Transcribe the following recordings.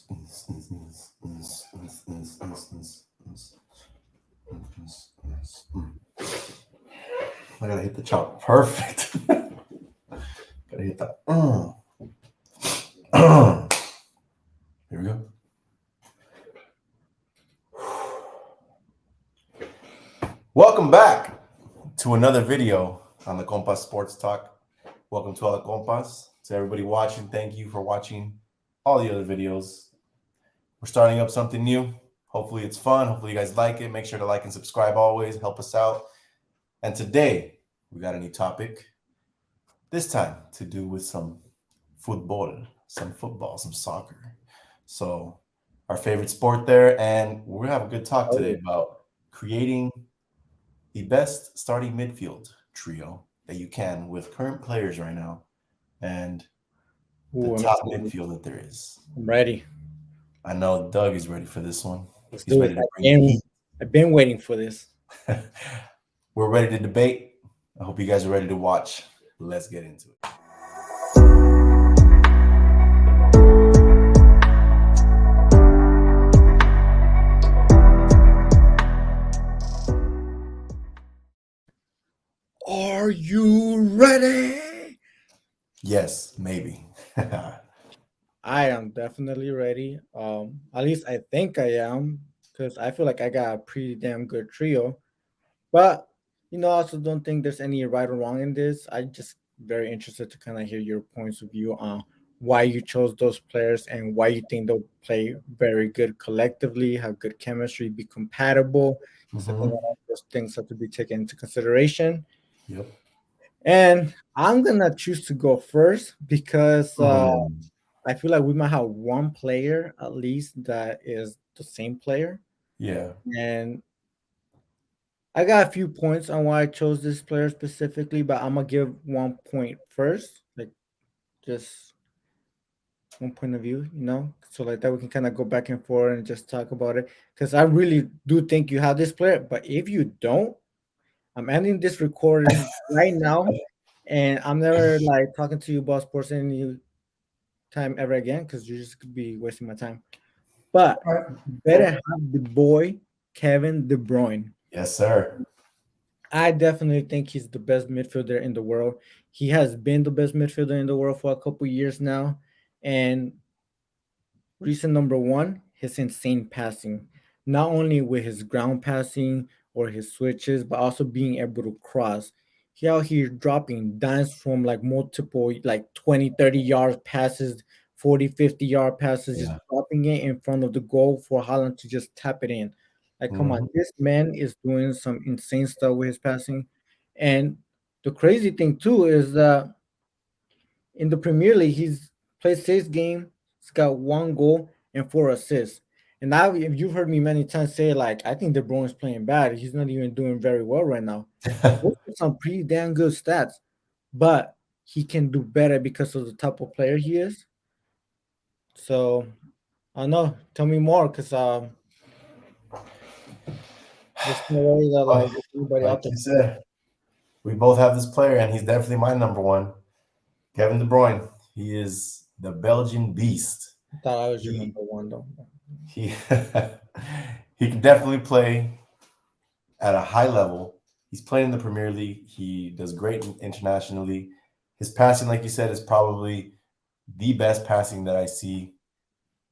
I gotta hit the chop. Perfect. Gotta hit that. Here we go. Welcome back to another video on the Compas Sports Talk. Welcome to all the compas. To everybody watching, thank you for watching all the other videos. We're starting up something new. Hopefully it's fun. Hopefully you guys like it. Make sure to like and subscribe always. Help us out. And today we got a new topic. This time to do with some football, some soccer. So our favorite sport there. And we're going to have a good talk today about creating the best starting midfield trio that you can with current players right now and the top midfield that there is. I'm ready. I know Doug is ready for this one. Let's He's do ready it. to bring the heat. I've been waiting for this. We're ready to debate. I hope you guys are ready to watch. Let's get into it. Are you ready? Yes, maybe. I am definitely ready. At least I think I am, because I feel like I got a pretty damn good trio. But I also don't think there's any right or wrong in this. I just very interested to kind of hear your points of view on why you chose those players and why you think they'll play very good collectively, have good chemistry, be compatible. So I think all of those things have to be taken into consideration. Yep. And I'm gonna choose to go first because I feel like we might have one player at least that is the same player. Yeah. And I got a few points on why I chose this player specifically, but I'm gonna give 1 point first, like just one point of view, so like that we can kind of go back and forth and just talk about it. Because I really do think you have this player, but if you don't, I'm ending this recording right now, and I'm never like talking to you about sports any time ever again because you just could be wasting my time. But All right. better have the boy Kevin De Bruyne. Yes, sir. I definitely think he's the best midfielder in the world. He has been the best midfielder in the world for a couple years now. And reason number one, his insane passing. Not only with his ground passing or his switches, but also being able to cross. He out here dropping dimes from like multiple, like 20, 30 yard passes, 40, 50-yard passes, just Yeah. dropping it in front of the goal for Holland to just tap it in. Like, come on, this man is doing some insane stuff with his passing. And the crazy thing too is that in the Premier League, he's played 6 games, he's got 1 goal and 4 assists. And now, if you've heard me many times say, like, I think De Bruyne is playing bad. He's not even doing very well right now. Those are some pretty damn good stats, but he can do better because of the type of player he is. So, I don't know. Tell me more, because there's no way that like Oh, anybody like out there. you said, we both have this player, and he's definitely my number one. Kevin De Bruyne. He is the Belgian beast. I thought I was your He number one though. he he can definitely play at a high level. He's playing in the Premier League. He does great internationally. His passing, like you said, is probably the best passing that I see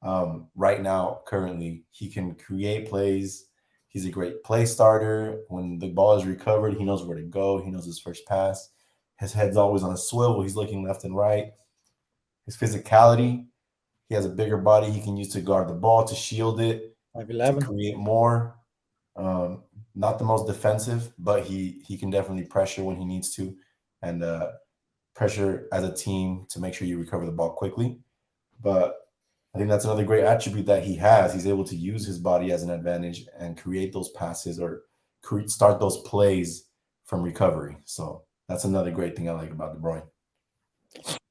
right now. Currently, he can create plays. He's a great play starter. When the ball is recovered, he knows where to go. He knows his first pass. His head's always on a swivel. He's looking left and right. His physicality, he has a bigger body he can use to guard the ball, to shield it, to 5'11". create more. Not the most defensive, but he can definitely pressure when he needs to, and pressure as a team to make sure you recover the ball quickly. But I think that's another great attribute that he has. He's able to use his body as an advantage and create those passes or start those plays from recovery. So that's another great thing I like about De Bruyne.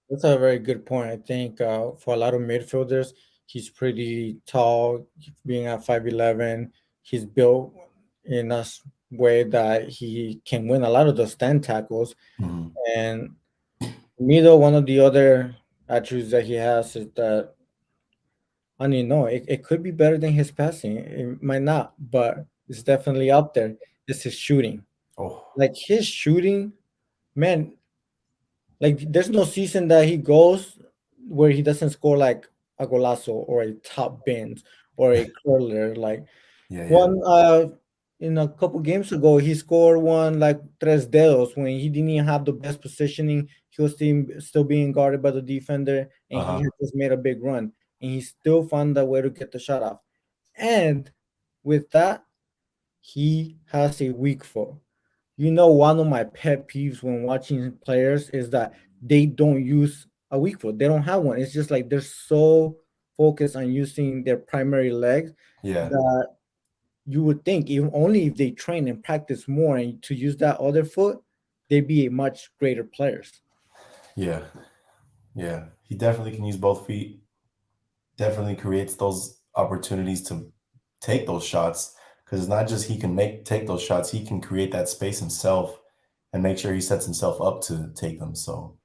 That's a very good point. I think for a lot of midfielders, he's pretty tall, being at 5'11". He's built in a way that he can win a lot of the stand tackles. Mhm. And for me, though, one of the other attributes that he has is that I mean, no, it could be better than his passing. It might not, but it's definitely up there. It's his shooting. Oh, Like his shooting, man, like there's no season that he goes where he doesn't score like a golazo or a top bins or a curler. Like yeah, yeah. one in a couple games ago, he scored one like tres dedos when he didn't even have the best positioning. He was still being guarded by the defender, and he Uh-huh. had just made a big run, and he still found a way to get the shot off. And with that, he has a weak foot. One of my pet peeves when watching players is that they don't use a weak foot. They don't have one. It's just like they're so focused on using their primary legs Yeah, that you would think even only if they train and practice more and to use that other foot, they'd be much greater players. yeah, yeah. He definitely can use both feet. Definitely creates those opportunities to take those shots because it's not just he can take those shots, he can create that space himself and make sure he sets himself up to take them. So,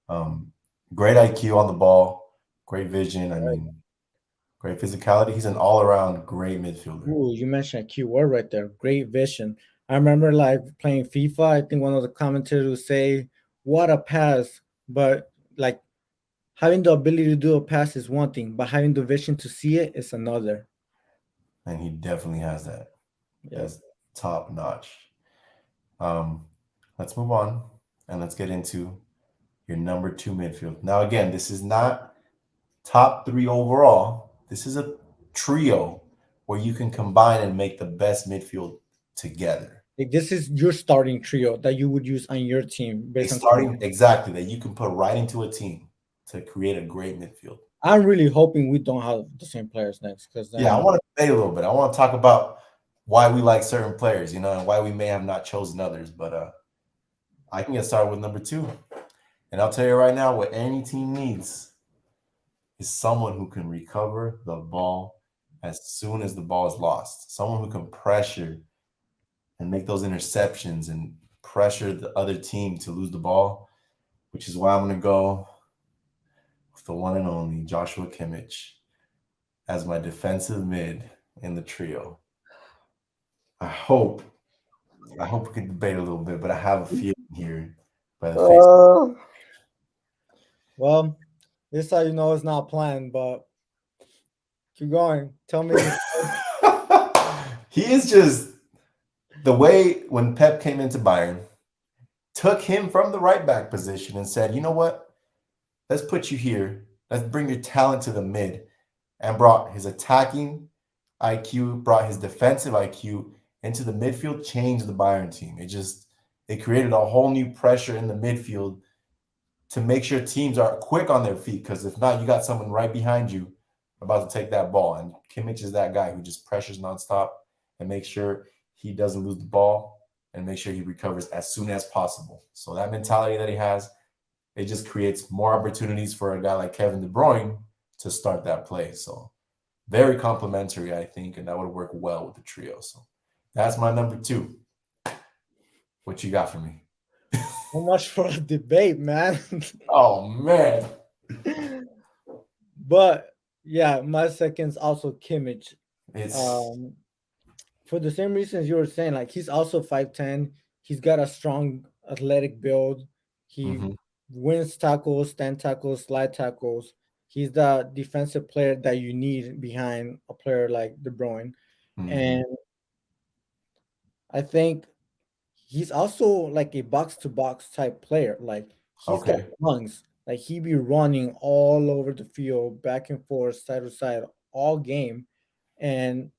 um, great IQ on the ball, great vision. I mean, great physicality. He's an all-around great midfielder. Ooh, you mentioned a key word right there. Great vision. I remember like playing FIFA. I think one of the commentators would say, "What a pass!" But like having the ability to do a pass is one thing, but having the vision to see it is another. And he definitely has that. Yep. That's top notch. Um, let's move on and let's get into your number two midfield. Now, again, this is not top three overall. This is a trio where you can combine and make the best midfield together. Like this is your starting trio that you would use on your team A based on. starting exactly that you can put right into a team to create a great midfield. I'm really hoping we don't have the same players next, because Yeah, I then want to debate a little bit. I want to talk about why we like certain players, and why we may have not chosen others. But I can get started with number two. And I'll tell you right now, what any team needs is someone who can recover the ball as soon as the ball is lost. Someone who can pressure and make those interceptions and pressure the other team to lose the ball, which is why I'm going to go with the one and only Joshua Kimmich as my defensive mid in the trio. I hope I hope we can debate a little bit, but I have a feeling here by the face. uh, well, this is how you know it's not planned, but keep going. Tell me this. He is just the way when Pep came into Bayern, took him from the right back position and said, you know what? Let's put you here. Let's bring your talent to the mid, and brought his attacking IQ, brought his defensive IQ into the midfield, changed the Bayern team. It created a whole new pressure in the midfield to make sure teams are quick on their feet. Because if not, you got someone right behind you about to take that ball. And Kimmich is that guy who just pressures nonstop and makes sure he doesn't lose the ball and make sure he recovers as soon as possible. So that mentality that he has, it just creates more opportunities for a guy like Kevin De Bruyne to start that play. So very complimentary, I think, and that would work well with the trio. So that's my number two. What you got for me? So much for a debate, man. Oh man. But yeah, my second's also Kimmich. It's Um, for the same reasons you were saying, like he's also 5'10". He's got a strong athletic build. He mhm, wins tackles, stand tackles, slide tackles. He's the defensive player that you need behind a player like De Bruyne. mhm. And I think he's also like a box to box type player. Like he's got Okay. lungs. Like he be running all over the field, back and forth, side to side, all game. And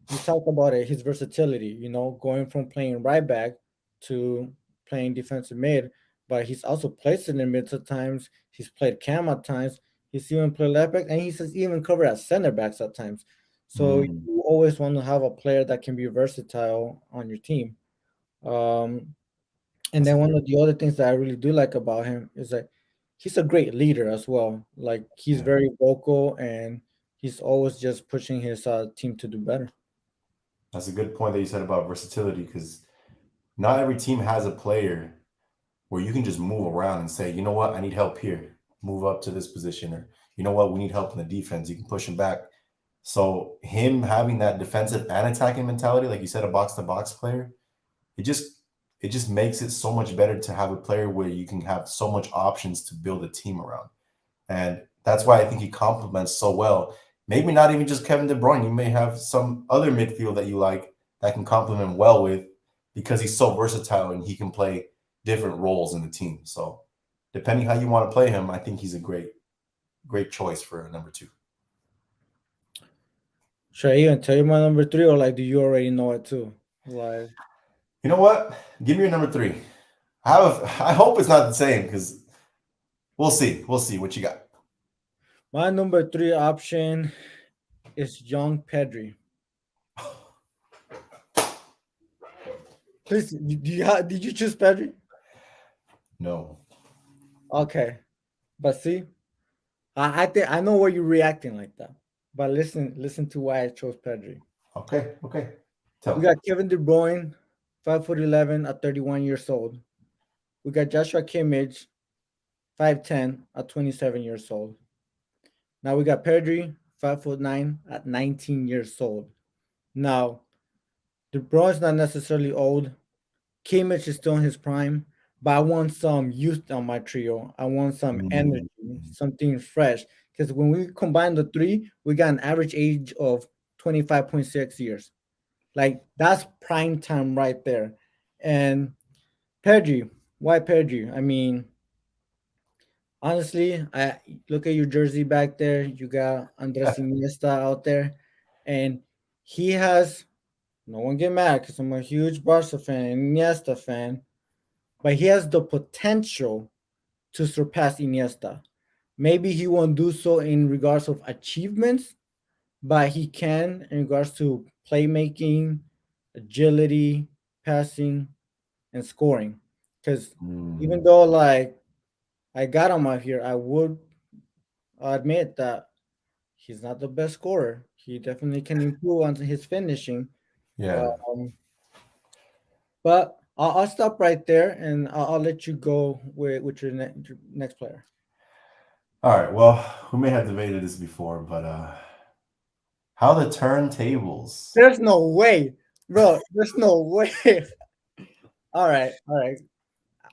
you talk about it, his versatility, going from playing right back to playing defensive mid, but he's also placed in the mid at times. He's played cam at times. He's even played left back, and he's even covered at center backs at times. So Mm, you always want to have a player that can be versatile on your team. Um, and that's a then one good. of the other things that I really do like about him is that he's a great leader as well. Like he's Yeah, very vocal and he's always just pushing his team to do better. that's a good point that you said about versatility because not every team has a player where you can just move around and say, you know what, I need help here, move up to this position, or you know what, we need help in the defense. You can push him back. So him having that defensive and attacking mentality, like you said, a box to box player, it just makes it so much better to have a player where you can have so much options to build a team around. And that's why I think he complements so well. Maybe not even just Kevin De Bruyne. You may have some other midfield that you like that can complement well with, because he's so versatile and he can play different roles in the team. So depending how you want to play him, I think he's a great choice for number 2. Should I even tell you my number 3, or like do you already know it too? Like, You know what? Give me your number 3. I hope it's not the same, because we'll see. We'll see what you got. my number 3 option is young Pedri. Please, did you choose Pedri? No. Okay, but see, I think I know why you're reacting like that. But listen to why I chose Pedri. Okay. Tell We me. got Kevin De Bruyne, 5'11" at 31 years old. We got Joshua Kimmich, 5'10" at 27 years old. Now we got Pedri, 5'9" at 19 years old. Now, De Bruyne's not necessarily old. Kimmich is still in his prime, but I want some youth on my trio. I want some energy, Mm, something fresh. Because when we combine the three, we got an average age of 25.6 years. Like that's prime time right there. And Pedri, why Pedri? I mean, honestly, I look at your jersey back there. You got Andres Iniesta out there, and he has. No one get mad because I'm a huge Barca fan, Iniesta fan, but he has the potential to surpass Iniesta. Maybe he won't do so in regards of achievements, but he can in regards to playmaking, agility, passing, and scoring. Because even mm, though like I got him out here, I would admit that he's not the best scorer. He definitely can improve on his finishing. yeah. Um, but I'll stop right there and I'll let you go with your next player. All right. Well, we may have debated this before, but how the turntables There's no way, bro. There's no way. All right, all right.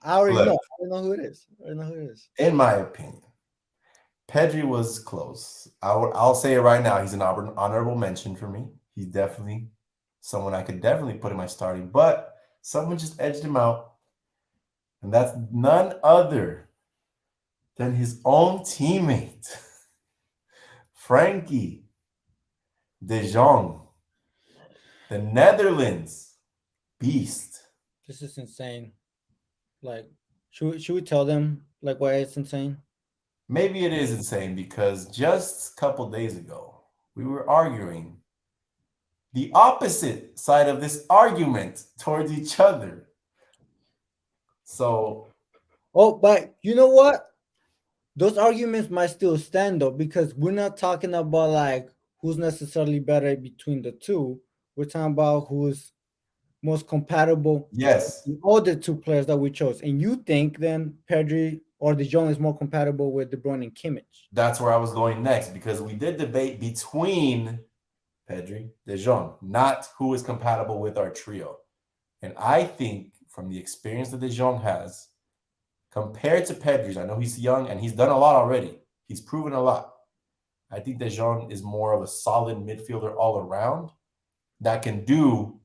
I already know. flip, I already know who it is. I already know who it is. in my opinion, Pedri was close. I'll say it right now. He's an honorable mention for me. He's definitely someone I could definitely put in my starting, but someone just edged him out, and that's none other than his own teammate, Frankie de Jong, the Netherlands beast. This is insane. Like, should we tell them like why it's insane? Maybe it is insane because just a couple days ago, we were arguing the opposite side of this argument towards each other. So, Oh, but you know what? Those arguments might still stand though because we're not talking about like who's necessarily better between the two. We're talking about who's most compatible yes, in all the two players that we chose. And you think then Pedri or De Jong is more compatible with De Bruyne and Kimmich? that's where I was going next, because we did debate between Pedri, De Jong, not who is compatible with our trio. And I think from the experience that De Jong has, compared to Pedri's, I know he's young and he's done a lot already. He's proven a lot. I think De Jong is more of a solid midfielder all around that can do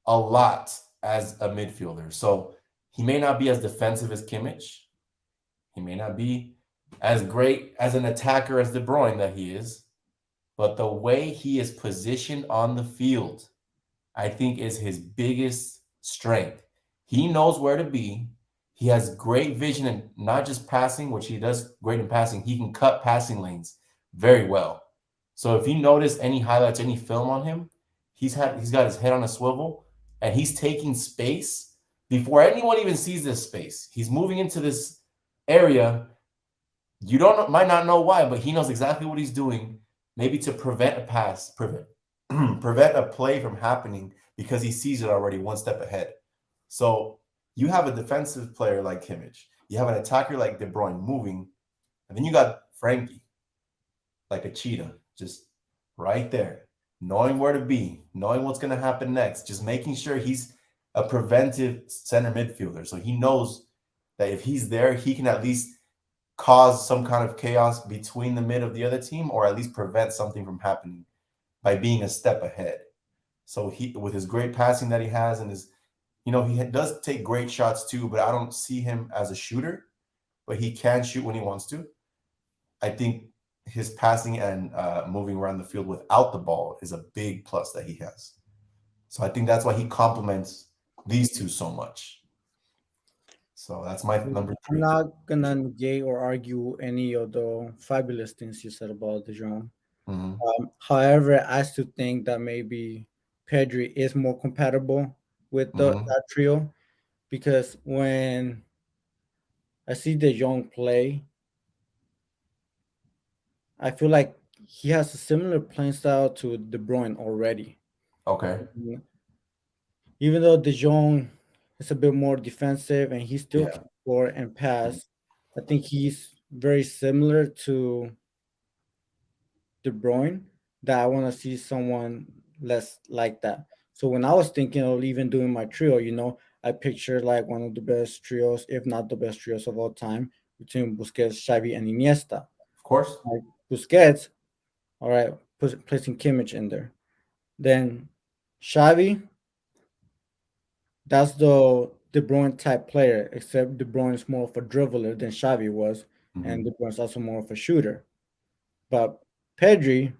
a lot as a midfielder. So he may not be as defensive as Kimmich. He may not be as great as an attacker as De Bruyne that he is. But the way he is positioned on the field, I think is his biggest strength. He knows where to be. He has great vision and not just passing, which he does great in passing. He can cut passing lanes very well. So if you notice any highlights, any film on him, he's got his head on a swivel and he's taking space before anyone even sees this space. He's moving into this area. You might not know why, but he knows exactly what he's doing, maybe to prevent a pass, prevent a play from happening because he sees it already one step ahead. So you have a defensive player like Kimmich, you have an attacker like De Bruyne moving, and then you got Frankie. like a cheetah, just right there, knowing where to be, knowing what's going to happen next, just making sure he's a preventive center midfielder. So he knows that if he's there, he can at least cause some kind of chaos between the mid of the other team, or at least prevent something from happening by being a step ahead. So he, with his great passing that he has, and his, he does take great shots too, but I don't see him as a shooter. But he can shoot when he wants to. I think his passing and moving around the field without the ball is a big plus that he has. So I think that's why he complements these two so much. So that's my number I'm three. not gonna negate or argue any of the fabulous things you said about De Jong. Mm-hmm. However, I still think that maybe Pedri is more compatible with Mm-hmm. that trio because when I see De Jong play, I feel like he has a similar playing style to De Bruyne already. Okay. Even though De Jong is a bit more defensive and he still Yeah. can score and pass, I think he's very similar to De Bruyne. That I want to see someone less like that. So when I was thinking of even doing my trio, I pictured like one of the best trios, if not the best trios of all time, between Busquets, Xavi, and Iniesta. Of course. Like Busquets, all right, placing Kimmich in there. Then Xavi, that's the De Bruyne type player, except De Bruyne is more of a dribbler than Xavi was, Mm-hmm. and De Bruyne is also more of a shooter. But Pedri,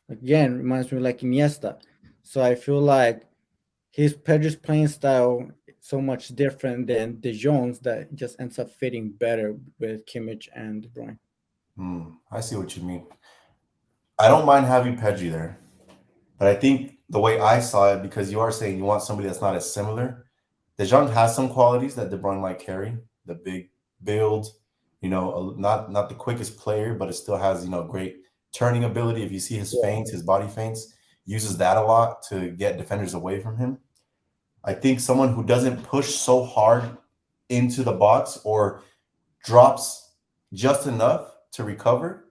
again, reminds me like Iniesta. So I feel like his Pedri's playing style is so much different than De Jong's that it just ends up fitting better with Kimmich and De Bruyne. I see what you mean. I don't mind having Pedri there, but I think the way I saw it, because you are saying you want somebody that's not as similar. De Jong has some qualities that De Bruyne might carry. The big build, not the quickest player, but it still has great turning ability. If you see his Yeah. feints, his body feints, uses that a lot to get defenders away from him. I think someone who doesn't push so hard into the box or drops just enough to recover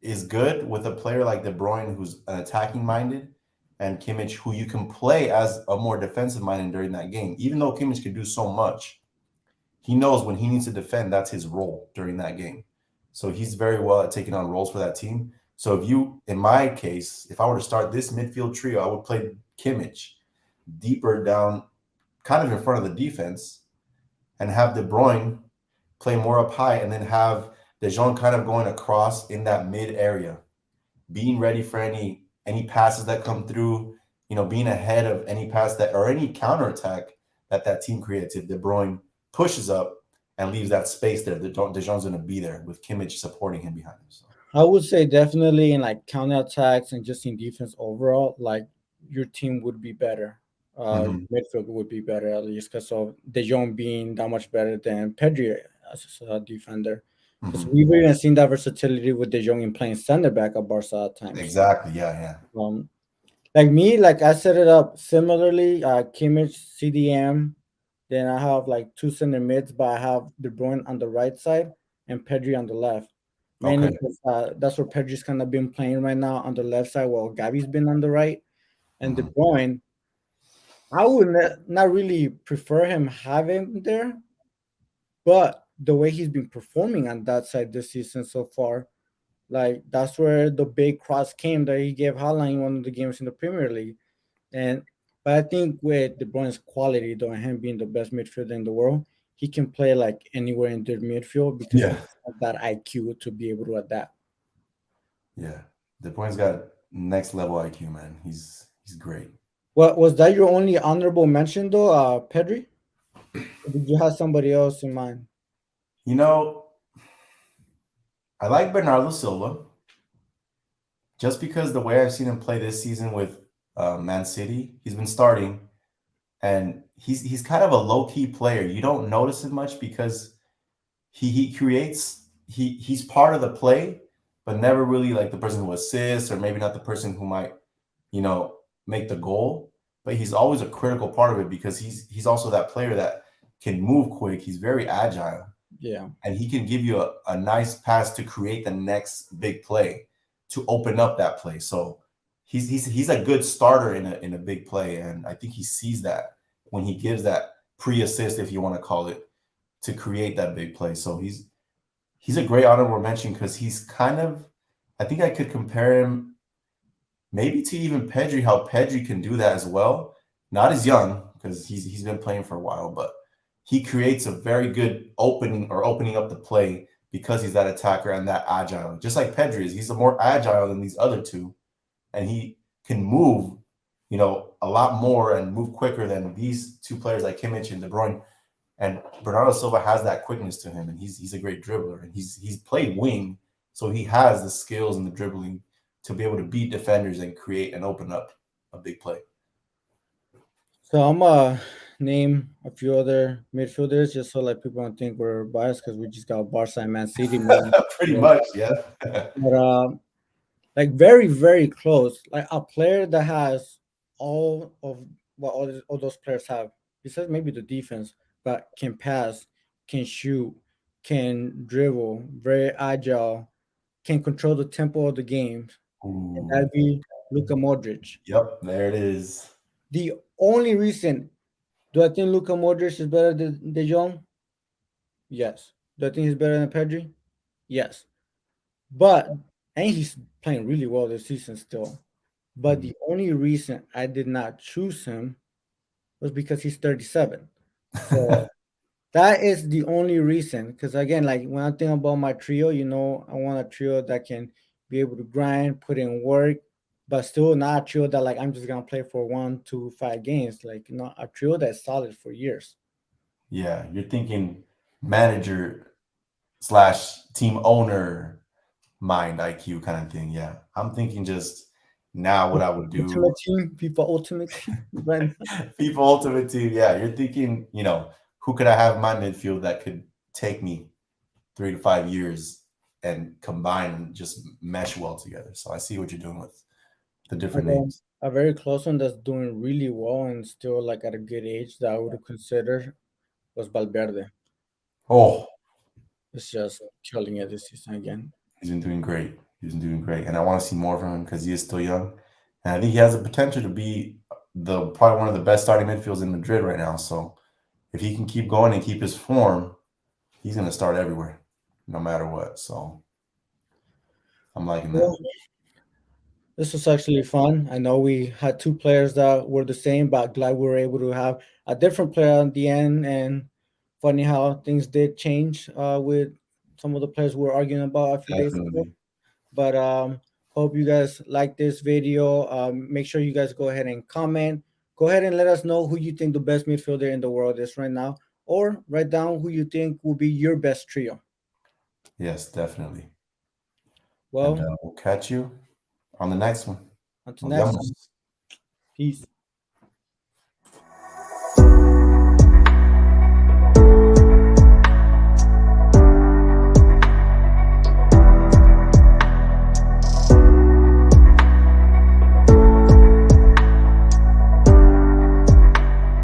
is good with a player like De Bruyne, who's an attacking minded, and Kimmich, who you can play as a more defensive minded during that game. Even though Kimmich can do so much, he knows when he needs to defend, that's his role during that game. So he's very well at taking on roles for that team. So in my case, if I were to start this midfield trio, I would play Kimmich deeper down, kind of in front of the defense, and have De Bruyne play more up high, and then have De Jong kind of going across in that mid area, being ready for any passes that come through, being ahead of any pass that or any counterattack that team creates. If De Bruyne pushes up and leaves that space there, De Jong's going to be there with Kimmich supporting him behind him. So. I would say definitely in like counterattacks and just in defense overall, like your team would be better. Mm-hmm. Midfield would be better at least because of De Jong being that much better than Pedri as a defender. Because Mm-hmm. we've even seen that versatility with De Jong in playing center back at Barca at times. Exactly. Yeah. Um, like me, like I set it up similarly. Kimmich, CDM. Then I have like two center mids, but I have De Bruyne on the right side and Pedri on the left. Mainly Okay. because that's where Pedri's kind of been playing right now on the left side, while Gavi's been on the right. And De Mm-hmm. Bruyne, I would not really prefer him having there, but the way he's been performing on that side this season so far, like that's where the big cross came that he gave Haaland in one of the games in the Premier League. And but I think with De Bruyne's quality, though, and him being the best midfielder in the world, he can play like anywhere in the midfield because he Yeah. has that IQ to be able to adapt. Yeah. De Bruyne's got next level IQ, man. He's great. What was that your only honorable mention though, Pedri? Or did you have somebody else in mind? You know, I like Bernardo Silva just because the way I've seen him play this season with Man City. He's been starting, and he's kind of a low key player. You don't notice it much because he creates he's part of the play, but never really like the person who assists, or maybe not the person who might you know make the goal. But he's always a critical part of it because he's also that player that can move quick. He's very agile, Yeah. and he can give you a nice pass to create the next big play to open up that play. So he's a good starter in a big play, and I think he sees that when he gives that pre-assist, if you want to call it, to create that big play. So he's a great honorable mention because he's kind of, I think I could compare him maybe to even Pedri, how Pedri can do that as well. Not as young because he's been playing for a while, but he creates a very good opening up the play because he's that attacker and that agile. Just like Pedri is, he's more agile than these other two, and he can move, a lot more and move quicker than these two players like Kimmich and De Bruyne. And Bernardo Silva has that quickness to him, and he's a great dribbler, and he's played wing, so he has the skills and the dribbling to be able to beat defenders and create and open up a big play. So I'm gonna name a few other midfielders just so like people don't think we're biased because we just got Barca and Man City. Pretty much, yeah. But like very very close, like a player that has all of what all those players have, besides maybe the defense, but can pass, can shoot, can dribble, very agile, can control the tempo of the game. And Ooh. that'd be Luka Modric. Yep, there it is. The only reason, do I think Luka Modric is better than De Jong? Yes. Do I think he's better than Pedri? Yes. But and he's playing really well this season still. But the only reason I did not choose him was because he's 37. So that is the only reason. Because again, like when I think about my trio, I want a trio that can be able to grind, put in work, but still not a trio that like I'm just gonna play for 1 to 5 games. Like a trio that's solid for years. Yeah, you're thinking manager slash team owner mind IQ kind of thing. Yeah, I'm thinking just now what I would do. Ultimate team, FIFA Ultimate Team, right now. FIFA Ultimate Team. Yeah, you're thinking, who could I have in my midfield that could take me 3 to 5 years and combine and just mesh well together. So I see what you're doing with the different names. A very close one that's doing really well and still like at a good age that I would consider was Valverde. Oh, It's just killing it this season again. he's been doing great. He's been doing great, and I want to see more from him because he is still young, and I think he has the potential to be probably one of the best starting midfields in Madrid right now. So if he can keep going and keep his form, he's going to start everywhere, no matter what. So I'm liking that. This was actually fun. I know we had two players that were the same, but glad we were able to have a different player at the end. And funny how things did change with some of the players we were arguing about a few days ago. Definitely. But hope you guys like this video. Make sure you guys go ahead and comment. Go ahead and let us know who you think the best midfielder in the world is right now, or write down who you think will be your best trio. Yes, definitely. Well, And we'll catch you on the next one. until Nos next vemos. time. Peace.